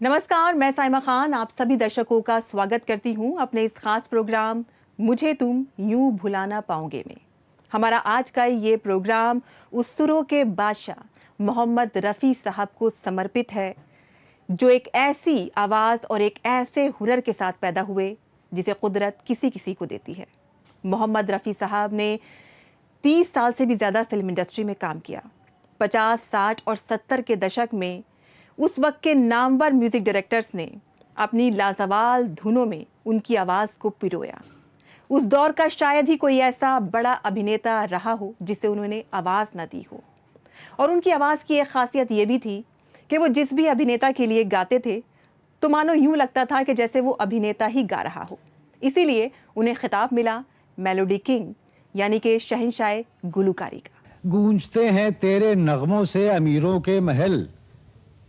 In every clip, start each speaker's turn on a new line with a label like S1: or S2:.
S1: नमस्कार, मैं साइमा खान आप सभी दर्शकों का स्वागत करती हूं अपने इस खास प्रोग्राम मुझे तुम यूं भुला पाओगे में। हमारा आज का ये प्रोग्राम उस सुरों के बादशाह मोहम्मद रफ़ी साहब को समर्पित है, जो एक ऐसी आवाज़ और एक ऐसे हुनर के साथ पैदा हुए जिसे कुदरत किसी किसी को देती है। मोहम्मद रफ़ी साहब ने 30 साल से भी ज़्यादा फिल्म इंडस्ट्री में काम किया। 50, 60 और 70 के दशक में उस वक्त के नामवर म्यूजिक डायरेक्टर्स ने अपनी लाजवाब धुनों में उनकी आवाज़ को पिरोया। उस दौर का शायद ही कोई ऐसा बड़ा अभिनेता रहा हो जिसे उन्होंने आवाज़ न दी हो। और उनकी आवाज़ की एक खासियत ये भी थी कि वो जिस भी अभिनेता के लिए गाते थे तो मानो यूं लगता था कि जैसे वो अभिनेता ही गा रहा हो। इसीलिए उन्हें खिताब मिला मेलोडी किंग, यानी कि शहंशाह गुलकारी का।
S2: गूंजते हैं तेरे नगमों से अमीरों के महल,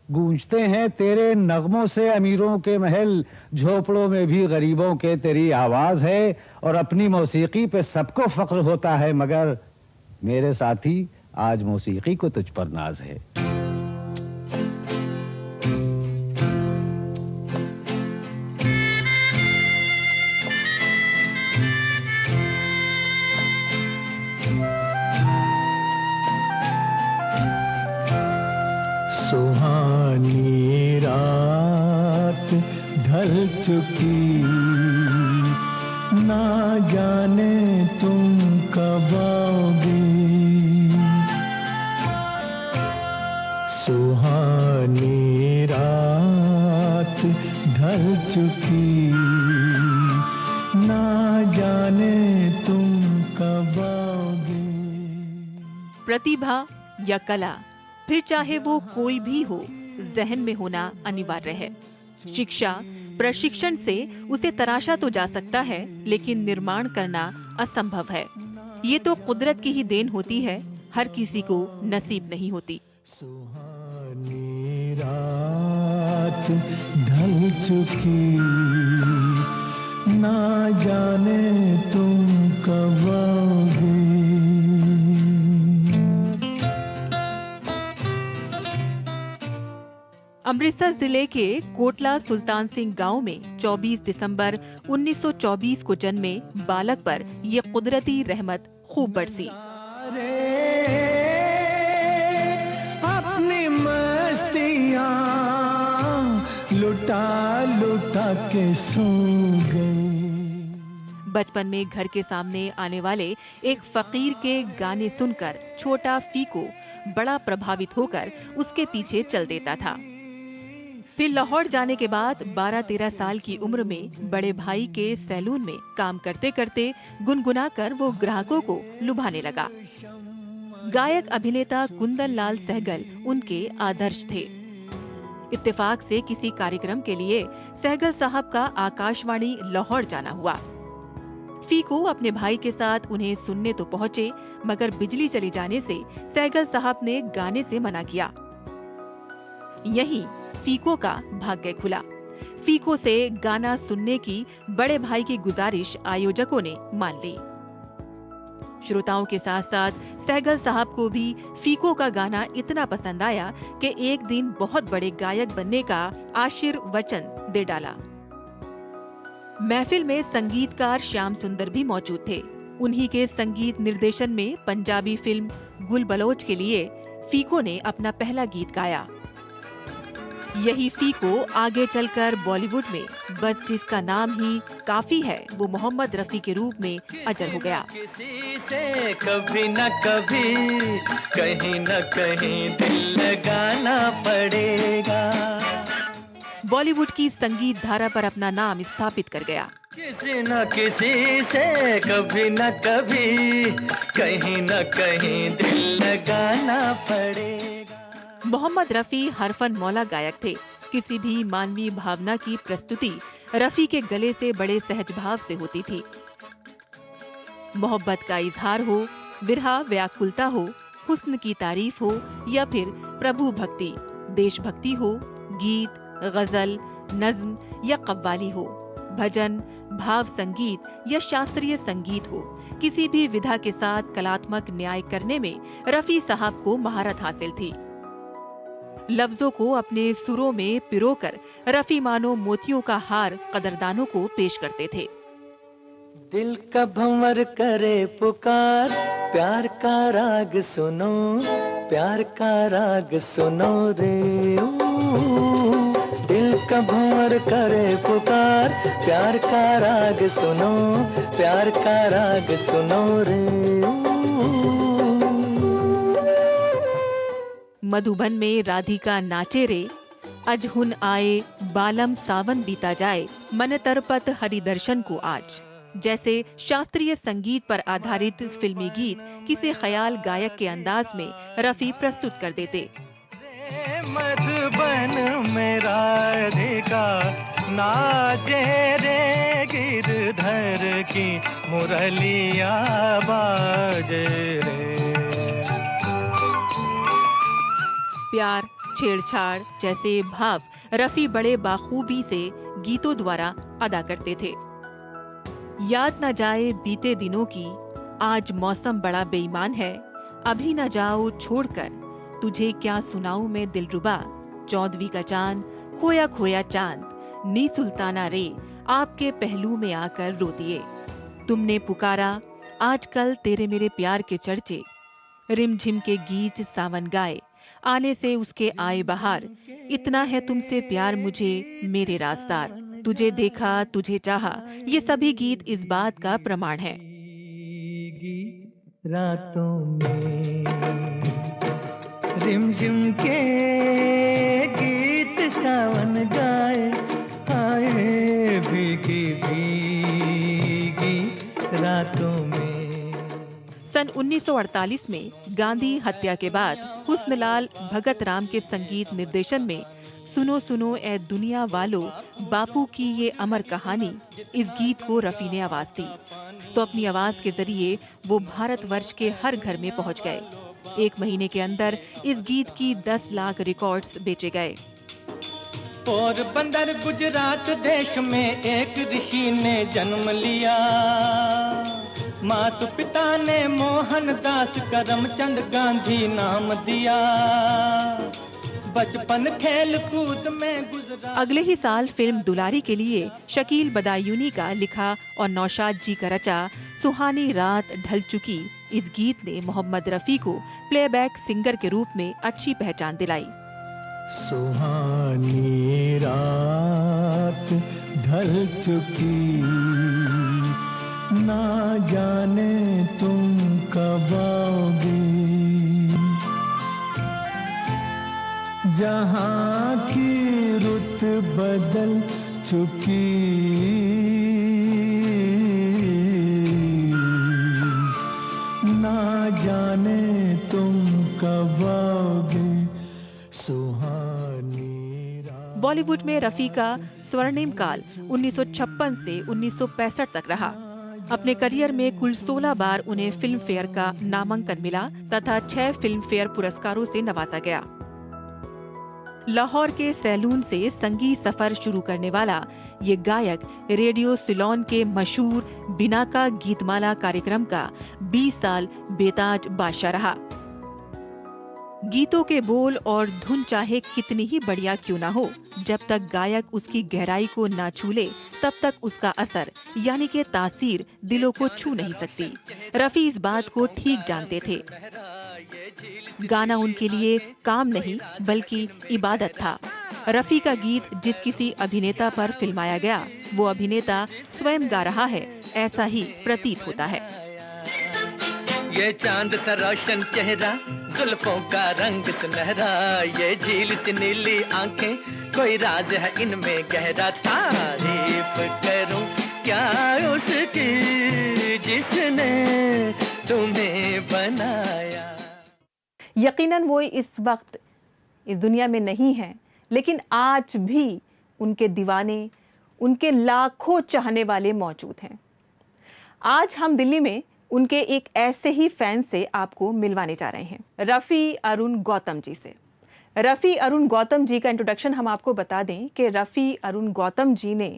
S2: गूंजते हैं तेरे नगमों से अमीरों के महल, झोपड़ों में भी गरीबों के तेरी आवाज है। और अपनी मौसीकी पे सबको फख्र होता है, मगर मेरे साथी आज मौसीकी को तुझ पर नाज है।
S3: सुहानी रात ढल चुकी, ना जाने तुम कब आओगी। सुहानी रात ढल चुकी, ना जाने तुम कब आओगी।
S1: प्रतिभा या कला, फिर चाहे वो कोई भी हो, जहन में होना अनिवार्य है। शिक्षा, प्रशिक्षण से उसे तराशा तो जा सकता है, लेकिन निर्माण करना असंभव है। ये तो कुदरत की ही देन होती है, हर किसी को नसीब नहीं होती।
S3: सुहानी रात ढल चुकी, ना जाने तुम कब आओगी।
S1: अमृतसर जिले के कोटला सुल्तान सिंह गांव में 24 दिसंबर 1924 को जन्मे बालक पर ये कुदरती रहमत खूब बरसी।
S3: अपनी मस्तियां लुटा लुटा के सो गई।
S1: बचपन में घर के सामने आने वाले एक फकीर के गाने सुनकर छोटा फीको बड़ा प्रभावित होकर उसके पीछे चल देता था। फिर लाहौर जाने के बाद 12-13 साल की उम्र में बड़े भाई के सैलून में काम करते करते गुनगुनाकर वो ग्राहकों को लुभाने लगा। गायक अभिनेता कुंदन लाल सहगल उनके आदर्श थे। इत्तेफाक से किसी कार्यक्रम के लिए सहगल साहब का आकाशवाणी लाहौर जाना हुआ। फीको अपने भाई के साथ उन्हें सुनने तो पहुँचे, मगर बिजली चली जाने से सहगल साहब ने गाने से मना किया। यही फीको का भाग्य खुला। फीको से गाना सुनने की बड़े भाई की गुजारिश आयोजकों ने मान ली। श्रोताओं के साथ साथ सहगल साहब को भी फीको का गाना इतना पसंद आया कि एक दिन बहुत बड़े गायक बनने का आशीर्वचन दे डाला। महफिल में संगीतकार श्याम सुंदर भी मौजूद थे। उन्हीं के संगीत निर्देशन में पंजाबी फिल्म गुल बलोच के लिए फीको ने अपना पहला गीत गाया। यही फीको आगे चलकर बॉलीवुड में बस जिसका नाम ही काफी है, वो मोहम्मद रफी के रूप में अजर हो गया।
S4: किसी से कभी न कभी कहीं न कहीं दिल लगाना पड़ेगा।
S1: बॉलीवुड की संगीत धारा पर अपना नाम स्थापित कर गया।
S4: किसी न किसी से कभी न कभी कहीं न कहीं दिल लगाना पड़ेगा।
S1: मोहम्मद रफी हरफन मौला गायक थे। किसी भी मानवीय भावना की प्रस्तुति रफी के गले से बड़े सहज भाव से होती थी। मोहब्बत का इजहार हो, विरहा व्याकुलता हो, हुस्न की तारीफ हो या फिर प्रभु भक्ति, देशभक्ति हो, गीत, गजल, नज्म या कव्वाली हो, भजन, भाव संगीत या शास्त्रीय संगीत हो, किसी भी विधा के साथ कलात्मक न्याय करने में रफी साहब को महारत हासिल थी। लफ्जों को अपने सुरों में पिरोकर रफी मानो मोतियों का हार कदरदानों को पेश करते थे।
S4: दिल का भंवर करे पुकार, प्यार का राग सुनो, प्यार का राग सुनो रे। दिल का भंवर करे पुकार, प्यार का राग सुनो, प्यार का राग सुनो रे।
S1: मधुबन में राधिका नाचे रे, अजहुन आए बालम सावन बीता जाए, मन तरपत हरिदर्शन को आज जैसे शास्त्रीय संगीत पर आधारित फिल्मी गीत किसी ख्याल गायक के अंदाज में रफी प्रस्तुत कर देते।
S4: मधुबन में राधिका नाचे रे, गिरधर की मुरलिया बाजे रे।
S1: प्यार, छेड़छाड़ जैसे भाव रफी बड़े बाखूबी से गीतों द्वारा अदा करते थे। याद न जाए बीते दिनों की, आज मौसम बड़ा बेईमान है, अभी न जाओ छोड़कर, तुझे क्या सुनाऊं मैं दिलरुबा, चौदवी का चांद, खोया खोया चांद, नी सुल्ताना रे, आपके पहलू में आकर रो दिए, तुमने पुकारा, आजकल तेरे मेरे प्यार के चर्चे, रिमझिम के गीत सावन गाए, आने से उसके आए बहार, इतना है तुमसे प्यार मुझे मेरे रास्तार, तुझे देखा तुझे चाहा, ये सभी गीत इस बात का प्रमाण है।
S4: रातों में रिमझिम के गीत सावन गाए, आए भीगी भीगी रातों में।
S1: सन 1948 में गांधी हत्या के बाद हुस्नलाल भगत राम के संगीत निर्देशन में सुनो सुनो ए दुनिया वालों, बापू की ये अमर कहानी, इस गीत को रफी ने आवाज दी तो अपनी आवाज के जरिए वो भारतवर्ष के हर घर में पहुंच गए। 1 महीने के अंदर इस गीत की 10 लाख रिकॉर्ड्स बेचे गए।
S4: पोरबंदर गुजरात देश में एक ऋषि ने जन्म लिया, माता पिता ने मोहनदास करमचंद गांधी नाम दिया, बचपन खेल कूद में गुजरा।
S1: अगले ही साल फिल्म दुलारी के लिए शकील बदायूनी का लिखा और नौशाद जी का रचा सुहानी रात ढल चुकी, इस गीत ने मोहम्मद रफी को प्लेबैक सिंगर के रूप में अच्छी पहचान दिलाई।
S3: सुहानी रात ढल चुकी, ना जाने तुम कब आओगे, जहां की रुत बदल चुकी, ना जाने तुम कब आओगे, सुहानी रात।
S1: बॉलीवुड में रफी का स्वर्णिम काल 1956 से 1965 तक रहा। अपने करियर में कुल 16 बार उन्हें फिल्म फेयर का नामांकन मिला तथा 6 फिल्म फेयर पुरस्कारों से नवाजा गया। लाहौर के सैलून से संगीत सफर शुरू करने वाला ये गायक रेडियो सिलोन के मशहूर बिना का गीतमाला कार्यक्रम का 20 साल बेताज बादशाह रहा। गीतों के बोल और धुन चाहे कितनी ही बढ़िया क्यों ना हो, जब तक गायक उसकी गहराई को ना छू ले तब तक उसका असर यानी कि तासीर दिलों को छू नहीं सकती। रफी इस बात को ठीक जानते थे। गाना उनके लिए काम नहीं बल्कि इबादत था। रफी का गीत जिस किसी अभिनेता पर फिल्माया गया वो अभिनेता स्वयं गा रहा है, ऐसा ही प्रतीत होता है।
S4: ये चांद सा रोशन चेहरा, जुल्फों का रंग सुनहरा, ये झील सी नीली आंखें, कोई राज है इनमें गहरा, तारीफ करूं क्या उसकी जिसने तुम्हें बनाया।
S1: यकीनन वो इस वक्त इस दुनिया में नहीं है, लेकिन आज भी उनके दीवाने, उनके लाखों चाहने वाले मौजूद हैं। आज हम दिल्ली में उनके एक ऐसे ही फैन से आपको मिलवाने जा रहे हैं, रफ़ी अरुण गौतम जी से। रफ़ी अरुण गौतम जी का इंट्रोडक्शन हम आपको बता दें कि रफ़ी अरुण गौतम जी ने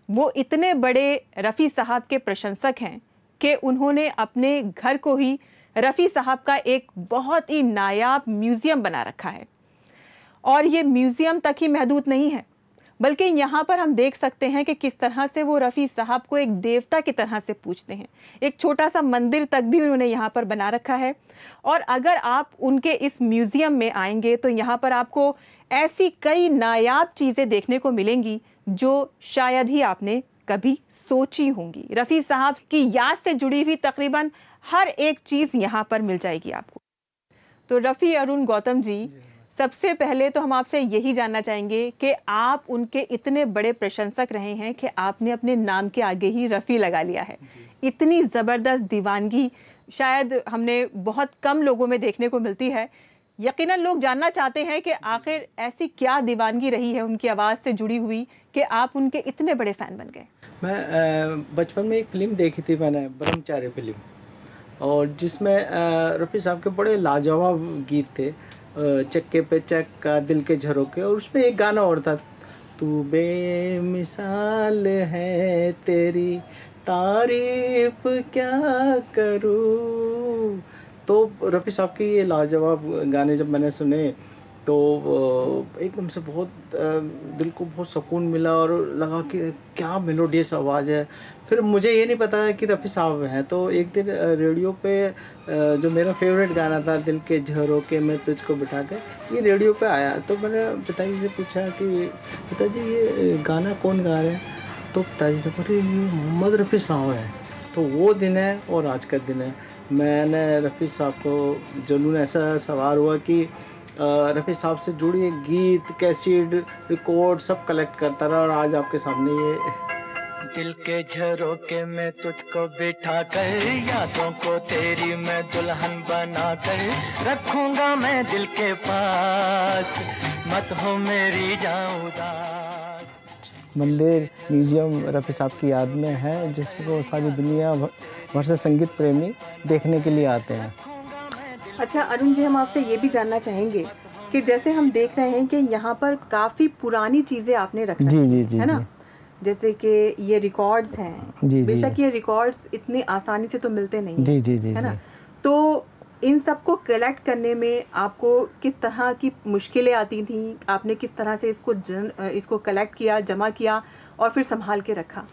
S1: वो इतने बड़े रफ़ी साहब के प्रशंसक हैं कि उन्होंने अपने घर को ही रफ़ी साहब का एक बहुत ही नायाब म्यूजियम बना रखा है। और ये म्यूजियम तक ही महदूद नहीं है, बल्कि यहाँ पर हम देख सकते हैं कि किस तरह से वो रफ़ी साहब को एक देवता की तरह से पूजते हैं। एक छोटा सा मंदिर तक भी उन्होंने यहाँ पर बना रखा है। और अगर आप उनके इस म्यूज़ियम में आएंगे तो यहाँ पर आपको ऐसी कई नायाब चीज़ें देखने को मिलेंगी जो शायद ही आपने कभी सोची होंगी। रफ़ी साहब की याद से जुड़ी हुई तकरीबन हर एक चीज़ यहाँ पर मिल जाएगी आपको। तो रफ़ी अरुण गौतम जी, सबसे पहले तो हम आपसे यही जानना चाहेंगे कि आप उनके इतने बड़े प्रशंसक रहे हैं कि आपने अपने नाम के आगे ही रफ़ी लगा लिया है। इतनी ज़बरदस्त दीवानगी शायद हमने बहुत कम लोगों में देखने को मिलती है। यकीनन लोग जानना चाहते हैं कि आखिर ऐसी क्या दीवानगी रही है उनकी आवाज़ से जुड़ी हुई कि आप उनके इतने बड़े फ़ैन बन गए।
S5: मैं बचपन में एक फ़िल्म देखी थी मैंने, ब्रह्मचारी फ़िल्म, और जिसमें रफ़ी साहब के बड़े लाजवाब गीत थे, चक्के पे चक्का दिल के झरोके, और उसमें एक गाना और था, तू बेमिसाल है तेरी तारीफ क्या करूं। तो रफ़ी साहब के ये लाजवाब गाने जब मैंने सुने तो एकदम से बहुत दिल को बहुत सुकून मिला और लगा कि क्या मेलोडियस आवाज़ है। फिर मुझे ये नहीं पता है कि रफ़ी साहब हैं, तो एक दिन रेडियो पे जो मेरा फेवरेट गाना था, दिल के झरोके में तुझको बिठा के, ये रेडियो पे आया। तो मैंने पिताजी से पूछा कि पिताजी ये गाना कौन गा रहे हैं, तो पिताजी ने बोले ये मोहम्मद रफ़ी साहब हैं। तो वो दिन है और आज का दिन है। मैंने रफ़ी साहब को जुनून ऐसा सवार हुआ कि रफ़ी साहब से जुड़ी गीत, कैसेट, रिकॉर्ड सब कलेक्ट करता रहा, और आज आपके सामने ये
S4: दिल के झरोके में तुझको बिठा कर, यादों को तेरी मैं दुल्हन बना कर रखूंगा मैं दिल के पास, मत हो मेरी जाऊं उदास।
S5: मंदिर म्यूजियम रफ़ी साहब की याद में है, जिसको सारी दुनिया भर से संगीत प्रेमी देखने के लिए आते हैं।
S1: अच्छा अरुण जी, हम आपसे ये भी जानना चाहेंगे कि जैसे हम देख रहे हैं कि यहाँ पर काफ़ी पुरानी चीज़ें आपने रखी है ना, जैसे कि ये रिकॉर्ड्स हैं। बेशक ये रिकॉर्ड्स इतनी आसानी से तो मिलते नहीं है ना, तो इन सब को कलेक्ट करने में आपको किस तरह की मुश्किलें आती थी? आपने किस तरह से इसको कलेक्ट किया, जमा किया और फिर संभाल के रखा?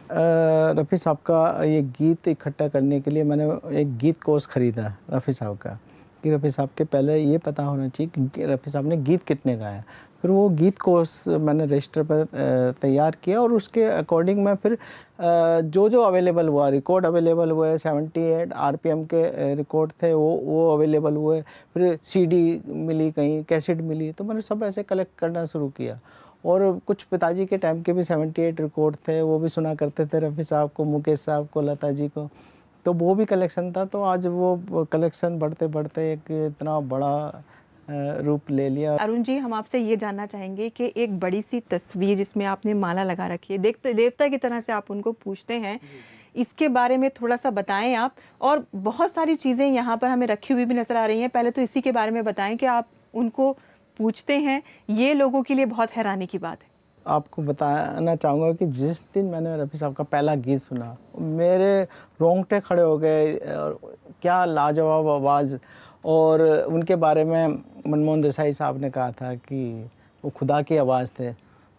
S5: रफ़ी साहब का ये गीत इकट्ठा करने के लिए मैंने एक गीत कोष ख़रीदा रफ़ी साहब का, कि रफ़ी साहब के पहले ये पता होना चाहिए कि रफ़ी साहब ने गीत कितने गाए। फिर वो गीत कोष मैंने रजिस्टर पर तैयार किया, और उसके अकॉर्डिंग मैं फिर जो अवेलेबल हुआ, रिकॉर्ड अवेलेबल हुए, 78 आरपीएम के रिकॉर्ड थे, वो अवेलेबल हुए। फिर सीडी मिली, कहीं कैसेट मिली, तो मैंने सब ऐसे कलेक्ट करना शुरू किया। और कुछ पिताजी के टाइम के भी 78 रिकॉर्ड थे, वो भी सुना करते थे रफ़ी साहब को, मुकेश साहब को, लता जी को, तो वो भी कलेक्शन था। तो आज वो कलेक्शन बढ़ते बढ़ते एक इतना बड़ा रूप ले लिया।
S1: अरुण जी, हम आपसे ये जानना चाहेंगे कि एक बड़ी सी तस्वीर जिसमें आपने माला लगा रखी है, देखते देवता की तरह से आप उनको पूछते हैं, इसके बारे में थोड़ा सा बताएं आप। और बहुत सारी चीज़ें यहाँ पर हमें रखी हुई भी नज़र आ रही हैं, पहले तो इसी के बारे में बताएं कि आप उनको पूछते हैं, ये लोगों के लिए बहुत हैरानी की बात है।
S5: आपको बताना चाहूँगा कि जिस दिन मैंने रफ़ी साहब का पहला गीत सुना, मेरे रोंगटे खड़े हो गए। क्या लाजवाब आवाज़, और उनके बारे में मनमोहन देसाई साहब ने कहा था कि वो खुदा की आवाज़ थे।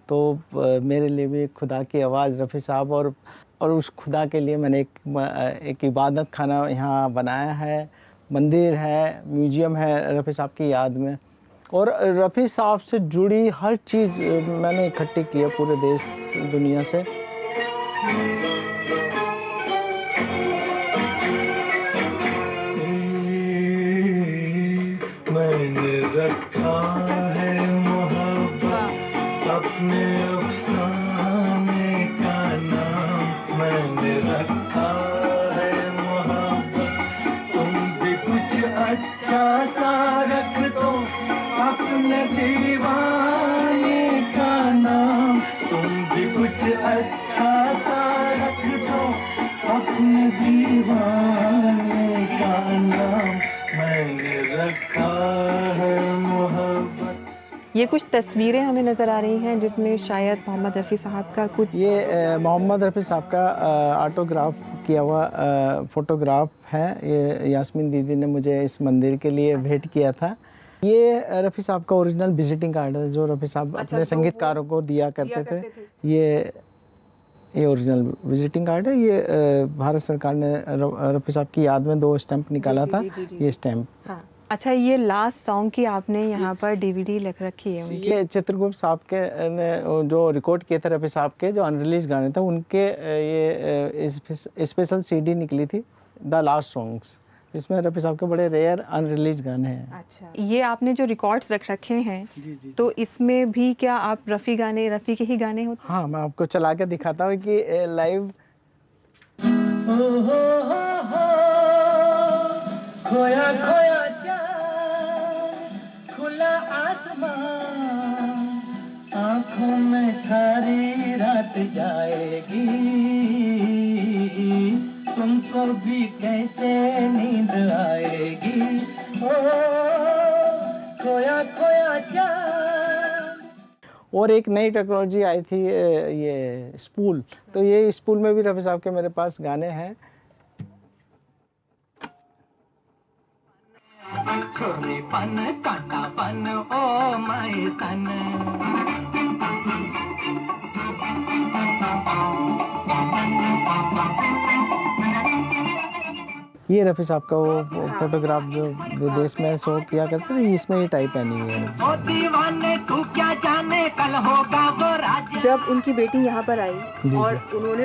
S5: तो मेरे लिए भी खुदा की आवाज़ रफ़ी साहब, और उस खुदा के लिए मैंने एक इबादत खाना यहाँ बनाया है, मंदिर है, म्यूजियम है रफ़ी साहब की याद में। और रफ़ी साहब से जुड़ी हर चीज़ मैंने इकट्ठी की है पूरे देश दुनिया से।
S3: मैंने रखा है मोहब्बत अपने अफसाने का नाम, मैंने रखा है मोहब्बत, तुम भी कुछ अच्छा सा रख दो अपने दीवाने का नाम, तुम भी कुछ अच्छा सा रख दो अपने दीवाने का नाम, मैंने रखा है मोहब्बत।
S1: ये कुछ तस्वीरें हमें नज़र आ रही हैं जिसमें शायद मोहम्मद रफ़ी साहब का कुछ,
S5: ये मोहम्मद रफ़ी साहब का ऑटोग्राफ किया हुआ फ़ोटोग्राफ है। ये यास्मीन दीदी ने मुझे इस मंदिर के लिए भेंट किया था। ये रफ़ी साहब का ओरिजिनल विजिटिंग कार्ड है जो रफ़ी साहब अपने संगीतकारों को दिया करते थे। ये ओरिजिनल विजिटिंग कार्ड है। ये भारत सरकार ने रफ़ी साहब की याद में 2 स्टैम्प निकाला था। ये स्टैम्प।
S6: हाँ। अच्छा, ये लास्ट सॉन्ग की आपने यहाँ पर डीवीडी लिख रखी है उनकी?
S5: ये चित्रगुप्त साहब के ने जो रिकॉर्ड किए थे रफ़ी साहब के, जो अनरिलीज गाने थे उनके, ये स्पेशल सीडी निकली थी, द लास्ट सॉन्ग्स। इसमें रफ़ी साहब के बड़े रेयर अनरिलीज गाने हैं।
S6: अच्छा, ये आपने जो रिकॉर्ड्स रख रखे हैं,
S5: जी।
S6: तो इसमें भी क्या आप रफ़ी के ही गाने होते हैं?
S5: हाँ, मैं आपको चला के दिखाता हूँ कि लाइव। खोया खोया चाँद, खुला आसमान, आँखों में सारी रात जाएगी, तुमको भी कैसे नींद आएगी, ओ खोया खोया चाँद। और एक नई टेक्नोलॉजी आई थी, ये स्पूल। तो ये स्पूल में भी रफ़ी साहब के मेरे पास गाने हैं। छोरीपन कांटापन ओ माय सन, ये रफ़ी साहब का वो फोटोग्राफ जो विदेश में शो किया करते थे, इसमें ये टाइप पहनी हुई है।
S6: जब उनकी बेटी यहाँ पर आई और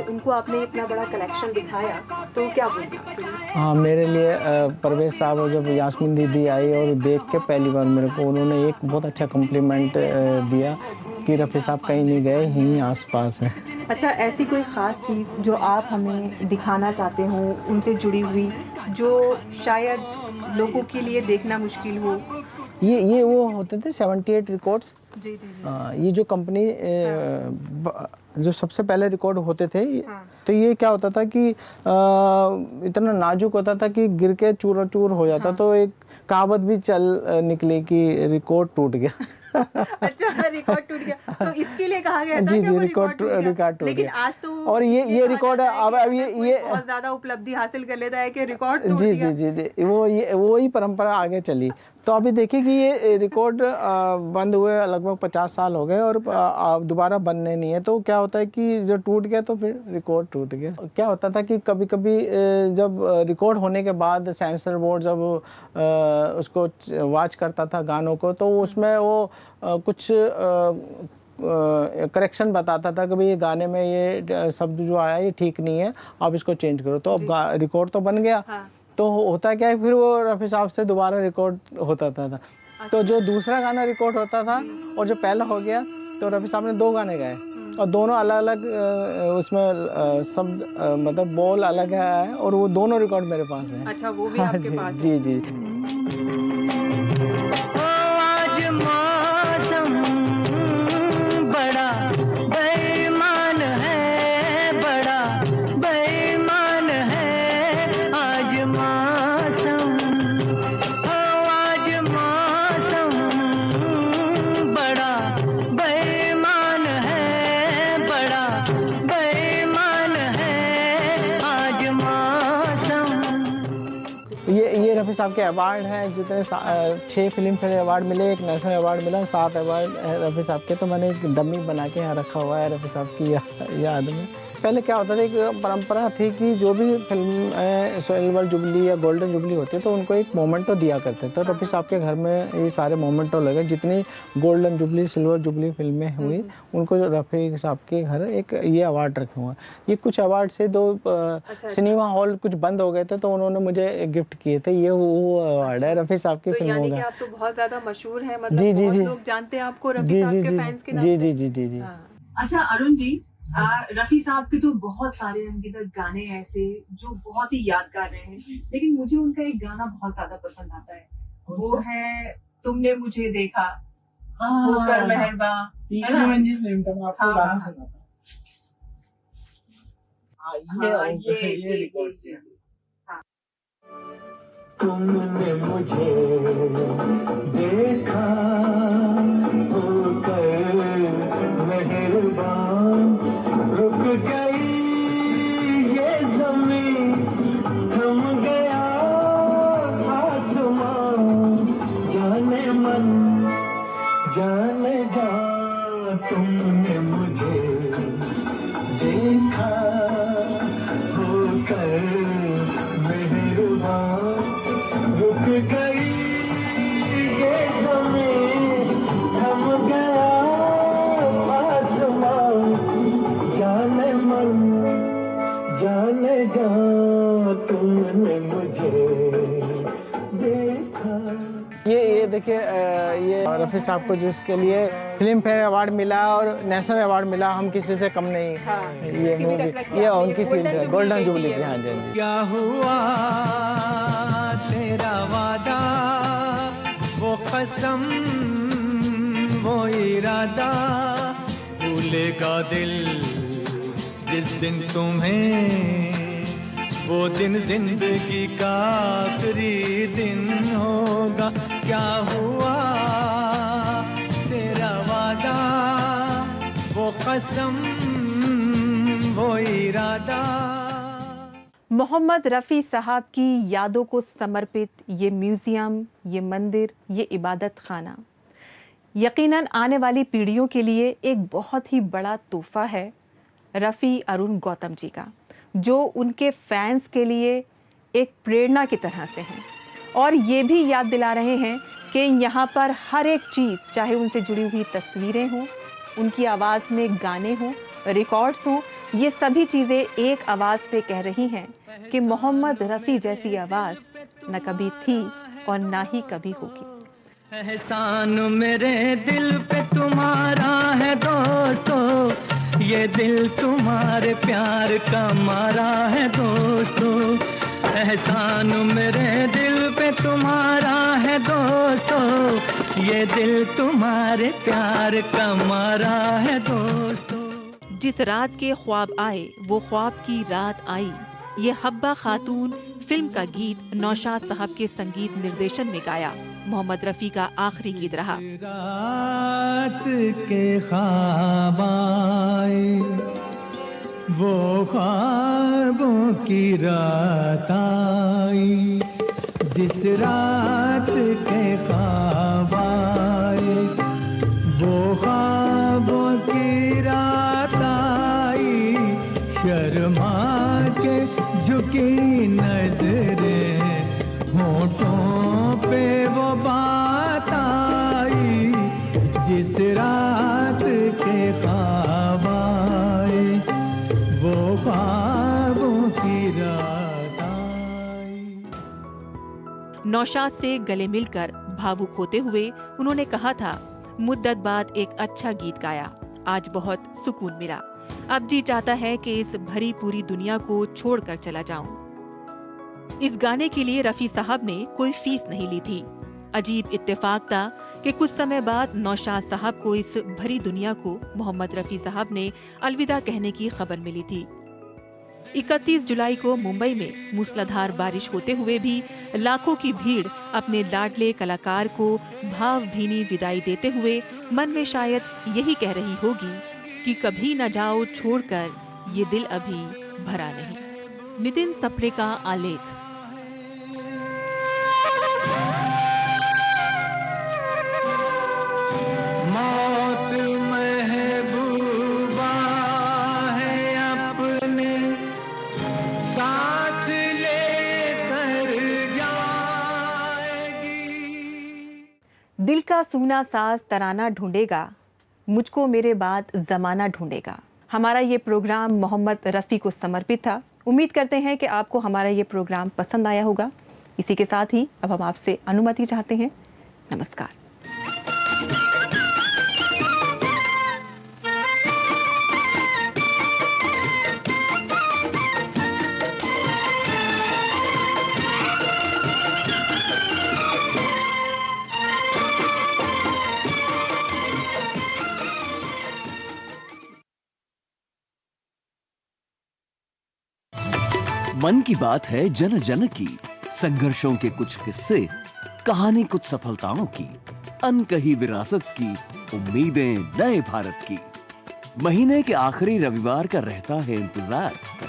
S6: उनको आपने इतना बड़ा कलेक्शन दिखाया, तो क्या बोली?
S5: हाँ, मेरे लिए परवेज साहब और जब यास्मीन दीदी आई और देख के पहली बार मेरे को उन्होंने एक बहुत अच्छा कॉम्प्लीमेंट दिया कि रफ़ी साहब कहीं नहीं गए, यहीं आसपास हैं।
S6: अच्छा, ऐसी कोई ख़ास चीज़ जो आप हमें दिखाना चाहते हो उनसे जुड़ी हुई, जो शायद लोगों के लिए देखना मुश्किल हो?
S5: ये वो होते थे 78 रिकॉर्ड्स।
S6: जी।
S5: ये जो कंपनी जो सबसे पहले रिकॉर्ड होते थे, तो ये क्या होता था कि इतना नाजुक होता था कि गिर के चूर चूर हो जाता। तो एक कहावत भी चल निकली कि रिकॉर्ड टूट गया।
S6: अच्छा, रिकॉर्ड टूट गया, तो इसके लिए कहा गया था
S5: जी,
S6: कि वो
S5: रिकॉर्ड टूट
S6: लेकिन
S5: गया।
S6: आज तो
S5: और ये रिकॉर्ड अब ये
S6: बहुत ज्यादा उपलब्धि हासिल कर लेता है कि रिकॉर्ड टूट गया।
S5: जी, वो ही परंपरा आगे चली। तो अभी देखिए कि ये रिकॉर्ड बंद हुए लगभग 50 साल हो गए और दोबारा बनने नहीं है। तो क्या होता है कि जो टूट गया तो फिर रिकॉर्ड टूट गया। क्या होता था कि कभी कभी जब रिकॉर्ड होने के बाद सेंसर बोर्ड जब उसको वॉच करता था गानों को, तो उसमें वो कुछ करेक्शन बताता था कि भाई ये गाने में ये शब्द जो आया ये ठीक नहीं है, आप इसको चेंज करो। तो अब रिकॉर्ड तो बन गया। तो होता क्या है, फिर वो रफ़ी साहब से दोबारा रिकॉर्ड होता था। तो जो दूसरा गाना रिकॉर्ड होता था और जो पहला हो गया, तो रफ़ी साहब ने 2 गाने गाए और दोनों अलग अलग उसमें शब्द मतलब बोल अलग है और वो दोनों रिकॉर्ड मेरे पास हैं।
S6: अच्छा, वो भी आपके पास है?
S5: जी। ये रफ़ी साहब के अवार्ड हैं, जितने 6 फिल्म फेयर अवार्ड मिले, एक नेशनल अवार्ड मिला, 7 अवार्ड है रफ़ी साहब के। तो मैंने एक डमी बना के यहाँ रखा हुआ है रफ़ी साहब की याद में। पहले क्या होता था, एक परंपरा थी कि जो भी फिल्म सिल्वर जुबली या गोल्डन जुबली होती है तो उनको एक मोमेंटो दिया करते। तो रफ़ी साहब के घर में ये सारे मोमेंटो लगे, जितनी गोल्डन जुबली सिल्वर जुबली फिल्में हुई उनको रफ़ी साहब के घर एक ये अवार्ड रखे हुए हैं। ये कुछ अवार्ड से 2 सिनेमा हॉल कुछ बंद हो गए थे तो उन्होंने मुझे गिफ्ट किए थे। ये वो अवार्ड है रफ़ी साहब की फिल्मों का।
S6: आप तो बहुत ज़्यादा मशहूर हैं, मतलब बहुत लोग जानते हैं आपको रफ़ी साहब के फैंस के नाम से।
S5: जी।
S1: अच्छा अरुण जी, रफ़ी साहब के तो बहुत सारे अनगिनत गाने ऐसे जो बहुत ही यादगार रहे हैं, लेकिन मुझे उनका एक गाना बहुत ज्यादा पसंद आता है। वो है तुमने मुझे देखा, होकर मेहरबा।
S5: तीसरी मंजिल फिल्म का मैं आपको गाना सुनाता हूं। ये रिकॉर्ड से तुमने मुझे देखा, होकर मेहरबान, रुक गई ये ज़मीं, थम गया आसमां, जाने
S3: तुमने मुझे देखा होकर मेहरबान, रुक गई ये ज़मीं, थम गया आसमान, जाने मन जाने जा तुमने मुझे देखा।
S5: ये देखिए, ये रफ़ी साहब को जिसके लिए फिल्म फेयर अवार्ड मिला और नेशनल अवार्ड मिला, हम किसी से कम नहीं। ये मूवी, ये उनकी गोल्डन जुबली की। हाँ जी।
S3: क्या हुआ तेरा वादा, वो कसम वो इरादा, भूलेगा दिल जिस दिन तुम्हें, वो दिन जिंदगी का आखिरी दिन होगा। क्या हुआ तेरा वादा, वो कसम वो इरादा।
S6: मोहम्मद रफ़ी साहब की यादों को समर्पित ये म्यूज़ियम, ये मंदिर, ये इबादत खाना यकीनन आने वाली पीढ़ियों के लिए एक बहुत ही बड़ा तोहफा है रफ़ी अरुण गौतम जी का, जो उनके फैंस के लिए एक प्रेरणा की तरह से हैं और ये भी याद दिला रहे हैं कि यहाँ पर हर एक चीज़, चाहे उनसे जुड़ी हुई तस्वीरें हों, उनकी आवाज़ में गाने हों, रिकॉर्ड्स हों, ये सभी चीज़ें एक आवाज़ पे कह रही हैं कि मोहम्मद रफ़ी जैसी आवाज़ न कभी थी और ना ही कभी होगी।
S3: एहसान मेरे दिल पे तुम्हारा है दोस्तों, ये दिल तुम्हारे प्यार का मारा है दोस्तों। एहसान मेरे दिल पे तुम्हारा है दोस्तों, ये दिल तुम्हारे प्यार का मारा है दोस्तों।
S1: जिस रात के ख्वाब आए वो ख्वाब की रात आई, ये हब्बा खातून फिल्म का गीत नौशाद साहब के संगीत निर्देशन में गाया मोहम्मद रफ़ी का आखिरी गीत रहा।
S3: रात के ख्वाब आए, वो ख्वाबों की रात आई, जिस रात के ख्वाब आए, वो ख्वाबों की रात आई, शर्मा के झुकी नजरें, होठों पे वो बात आई, जिस रात के ख्वाब आए, वो ख्वाबों की रात आई।
S1: नौशाद से गले मिलकर भावुक होते हुए उन्होंने कहा था, मुद्दत बाद एक अच्छा गीत गाया, आज बहुत सुकून मिला, अब जी चाहता है कि इस भरी पूरी दुनिया को छोड़कर चला जाऊं। इस गाने के लिए रफ़ी साहब ने कोई फीस नहीं ली थी। अजीब इत्तेफाक था कि कुछ समय बाद नौशाद साहब को इस भरी दुनिया को मोहम्मद रफ़ी साहब ने अलविदा कहने की खबर मिली थी। 31 जुलाई को मुंबई में मूसलाधार बारिश होते हुए भी लाखों की भीड़ अपने लाडले कलाकार को भावभीनी विदाई देते हुए मन में शायद यही कह रही होगी कि कभी न जाओ छोड़कर, ये दिल अभी भरा नहीं। नितिन सप्रे का आलेख।
S3: मौत महबूबा है अपने साथ लेकर जाएगी।
S6: दिल का सूना साज तराना ढूंढेगा, मुझको मेरे बाद जमाना ढूंढेगा। हमारा ये प्रोग्राम मोहम्मद रफ़ी को समर्पित था। उम्मीद करते हैं कि आपको हमारा ये प्रोग्राम पसंद आया होगा। इसी के साथ ही अब हम आपसे अनुमति चाहते हैं। नमस्कार।
S7: मन की बात है जन जन की, संघर्षों के कुछ किस्से, कहानी कुछ सफलताओं की, अनकही विरासत की, उम्मीदें नए भारत की। महीने के आखिरी रविवार का रहता है इंतजार।